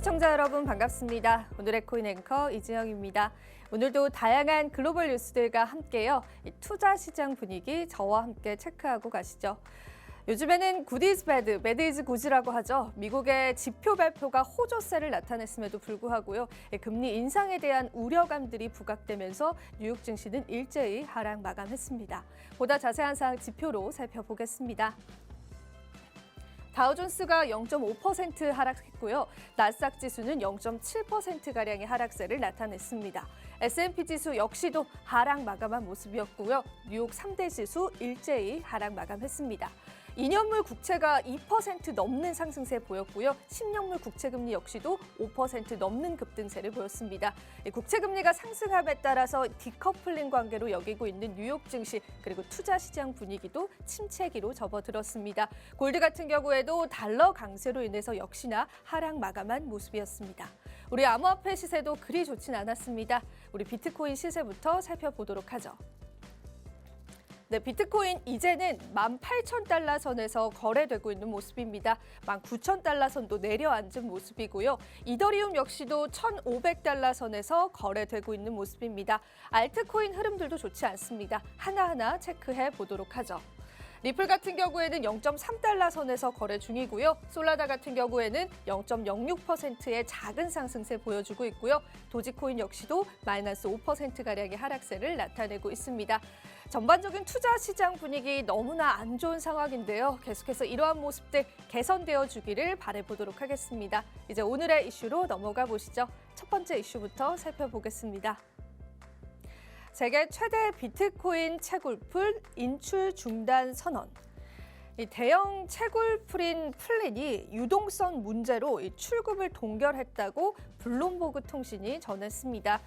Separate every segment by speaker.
Speaker 1: 시청자 여러분 반갑습니다. 오늘의 코인 앵커 이지영입니다. 오늘도 다양한 글로벌 뉴스들과 함께요. 투자 시장 분위기 저와 함께 체크하고 가시죠. 요즘에는 굿 이즈 배드, 배드 이즈 굿이라고 하죠. 미국의 지표 발표가 호조세를 나타냈음에도 불구하고요. 금리 인상에 대한 우려감들이 부각되면서 뉴욕 증시는 일제히 하락 마감했습니다. 보다 자세한 사항 지표로 살펴보겠습니다. 다우존스가 0.5% 하락했고요. 나스닥 지수는 0.7%가량의 하락세를 나타냈습니다. S&P 지수 역시도 하락 마감한 모습이었고요. 뉴욕 3대 지수 일제히 하락 마감했습니다. 2년물 국채가 2% 넘는 상승세 보였고요. 10년물 국채금리 역시도 5% 넘는 급등세를 보였습니다. 국채금리가 상승함에 따라서 디커플링 관계로 여기고 있는 뉴욕 증시 그리고 투자 시장 분위기도 침체기로 접어들었습니다. 골드 같은 경우에도 달러 강세로 인해서 역시나 하락 마감한 모습이었습니다. 우리 암호화폐 시세도 그리 좋진 않았습니다. 우리 비트코인 시세부터 살펴보도록 하죠. 네, 비트코인 이제는 18,000달러 선에서 거래되고 있는 모습입니다. 19,000달러 선도 내려앉은 모습이고요. 이더리움 역시도 1,500달러 선에서 거래되고 있는 모습입니다. 알트코인 흐름들도 좋지 않습니다. 하나하나 체크해 보도록 하죠. 리플 같은 경우에는 0.3달러 선에서 거래 중이고요. 솔라나 같은 경우에는 0.06%의 작은 상승세 보여주고 있고요. 도지코인 역시도 마이너스 5%가량의 하락세를 나타내고 있습니다. 전반적인 투자 시장 분위기 너무나 안 좋은 상황인데요. 계속해서 이러한 모습들 개선되어 주기를 바라보도록 하겠습니다. 이제 오늘의 이슈로 넘어가 보시죠. 첫 번째 이슈부터 살펴보겠습니다. 세계 최대 비트코인 채굴풀 인출 중단 선언. 이 대형 채굴풀인 플린이 유동성 문제로 출금을 동결했다고 블룸버그 통신이 전했습니다.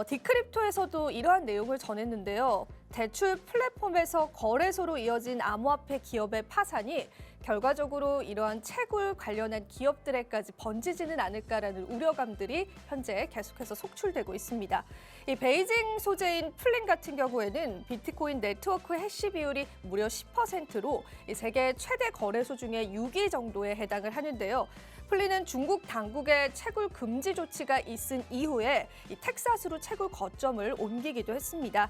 Speaker 1: 디크립토에서도 이러한 내용을 전했는데요. 대출 플랫폼에서 거래소로 이어진 암호화폐 기업의 파산이 결과적으로 이러한 채굴 관련한 기업들에까지 번지지는 않을까라는 우려감들이 현재 계속해서 속출되고 있습니다. 이 베이징 소재인 플린 같은 경우에는 비트코인 네트워크 해시 비율이 무려 10%로 세계 최대 거래소 중에 6위 정도에 해당을 하는데요. 플린은 중국 당국의 채굴 금지 조치가 있은 이후에 이 텍사스로 채굴 거점을 옮기기도 했습니다.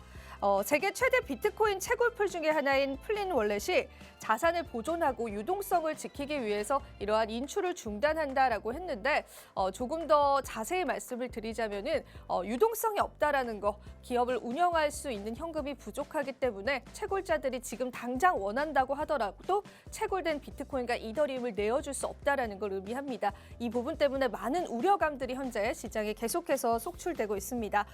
Speaker 1: 세계 최대 비트코인 채굴풀 중에 하나인 플린 월렛이 자산을 보존하고 유동성을 지키기 위해서 이러한 인출을 중단한다라고 했는데 조금 더 자세히 말씀을 드리자면은 유동성이 없다라는 거, 기업을 운영할 수 있는 현금이 부족하기 때문에 채굴자들이 지금 당장 원한다고 하더라도 채굴된 비트코인과 이더리움을 내어줄 수 없다라는 걸 의미합니다. 이 부분 때문에 많은 우려감들이 현재 시장에 계속해서 속출되고 있습니다.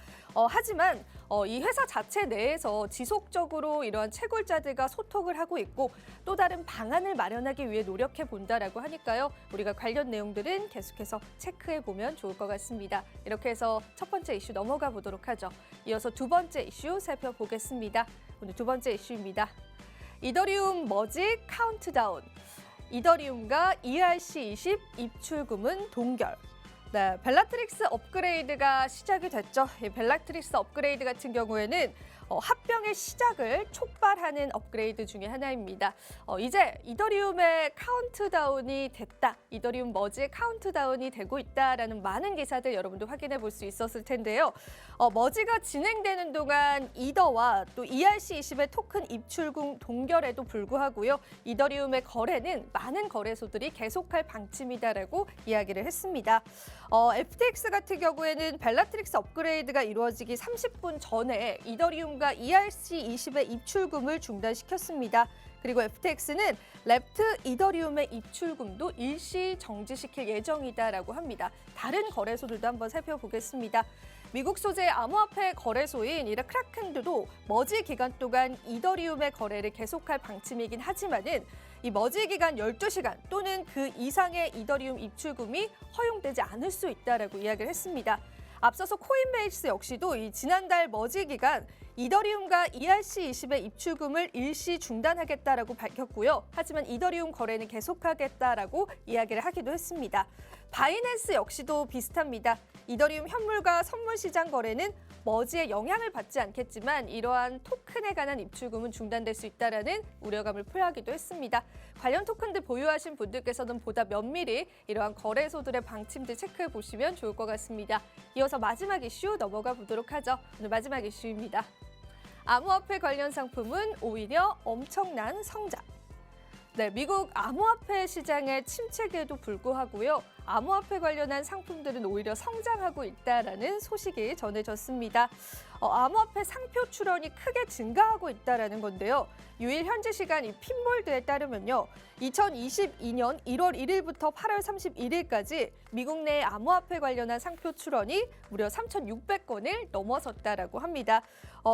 Speaker 1: 하지만 이 회사 자체 내에서 지속적으로 이러한 채굴자들과 소통을 하고 있고 또 다른 방안을 마련하기 위해 노력해 본다라고 하니까요. 우리가 관련 내용들은 계속해서 체크해 보면 좋을 것 같습니다. 이렇게 해서 첫 번째 이슈 넘어가 보도록 하죠. 이어서 두 번째 이슈 살펴보겠습니다. 오늘 두 번째 이슈입니다. 이더리움 머지 카운트다운. 이더리움과 ERC20 입출금은 동결. 네, 벨라트릭스 업그레이드가 시작이 됐죠. 이 벨라트릭스 업그레이드 같은 경우에는 합병의 시작을 촉발하는 업그레이드 중에 하나입니다. 이제 이더리움의 카운트다운이 됐다. 이더리움 머지 카운트다운이 되고 있다라는 많은 기사들 여러분도 확인해 볼 수 있었을 텐데요. 머지가 진행되는 동안 이더와 또 ERC20의 토큰 입출금 동결에도 불구하고요. 이더리움의 거래는 많은 거래소들이 계속할 방침이다라고 이야기를 했습니다. FTX 같은 경우에는 벨라트릭스 업그레이드가 이루어지기 30분 전에 이더리움과 ERC20의 입출금을 중단시켰습니다. 그리고 FTX는 랩트 이더리움의 입출금도 일시 정지시킬 예정이다라고 합니다. 다른 거래소들도 한번 살펴보겠습니다. 미국 소재 암호화폐 거래소인 크라켄도 머지 기간 동안 이더리움의 거래를 계속할 방침이긴 하지만은 이 머지 기간 12시간 또는 그 이상의 이더리움 입출금이 허용되지 않을 수 있다라고 이야기를 했습니다. 앞서서 코인베이스 역시도 이 지난달 머지 기간 이더리움과 ERC20의 입출금을 일시 중단하겠다라고 밝혔고요. 하지만 이더리움 거래는 계속하겠다라고 이야기를 하기도 했습니다. 바이낸스 역시도 비슷합니다. 이더리움 현물과 선물 시장 거래는 머지에 영향을 받지 않겠지만 이러한 토큰에 관한 입출금은 중단될 수 있다라는 우려감을 표하기도 했습니다. 관련 토큰들 보유하신 분들께서는 보다 면밀히 이러한 거래소들의 방침들 체크해 보시면 좋을 것 같습니다. 이어서 마지막 이슈 넘어가 보도록 하죠. 오늘 마지막 이슈입니다. 암호화폐 관련 상품은 오히려 엄청난 성장. 네, 미국 암호화폐 시장의 침체에도 불구하고요. 암호화폐 관련한 상품들은 오히려 성장하고 있다라는 소식이 전해졌습니다. 암호화폐 상표 출원이 크게 증가하고 있다라는 건데요. 유일 현지 시간 이 핀볼드에 따르면요. 2022년 1월 1일부터 8월 31일까지 미국 내 암호화폐 관련한 상표 출원이 무려 3,600건을 넘어섰다라고 합니다.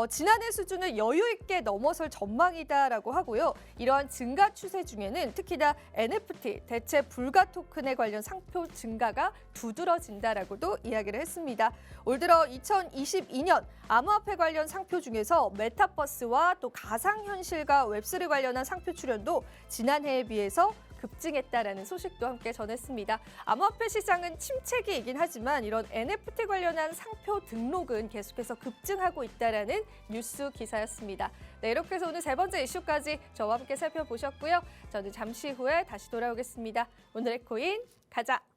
Speaker 1: 지난해 수준을 여유 있게 넘어설 전망이다라고 하고요. 이러한 증가 추세 중에는 특히나 NFT, 대체 불가 토큰에 관련 상표 증가가 두드러진다라고도 이야기를 했습니다. 올 들어 2022년 암호화폐 관련 상표 중에서 메타버스와 또 가상현실과 웹3 관련한 상표 출연도 지난해에 비해서 급증했다라는 소식도 함께 전했습니다. 암호화폐 시장은 침체기이긴 하지만 이런 NFT 관련한 상표 등록은 계속해서 급증하고 있다라는 뉴스 기사였습니다. 네, 이렇게 해서 오늘 세 번째 이슈까지 저와 함께 살펴보셨고요. 저는 잠시 후에 다시 돌아오겠습니다. 오늘의 코인 가자!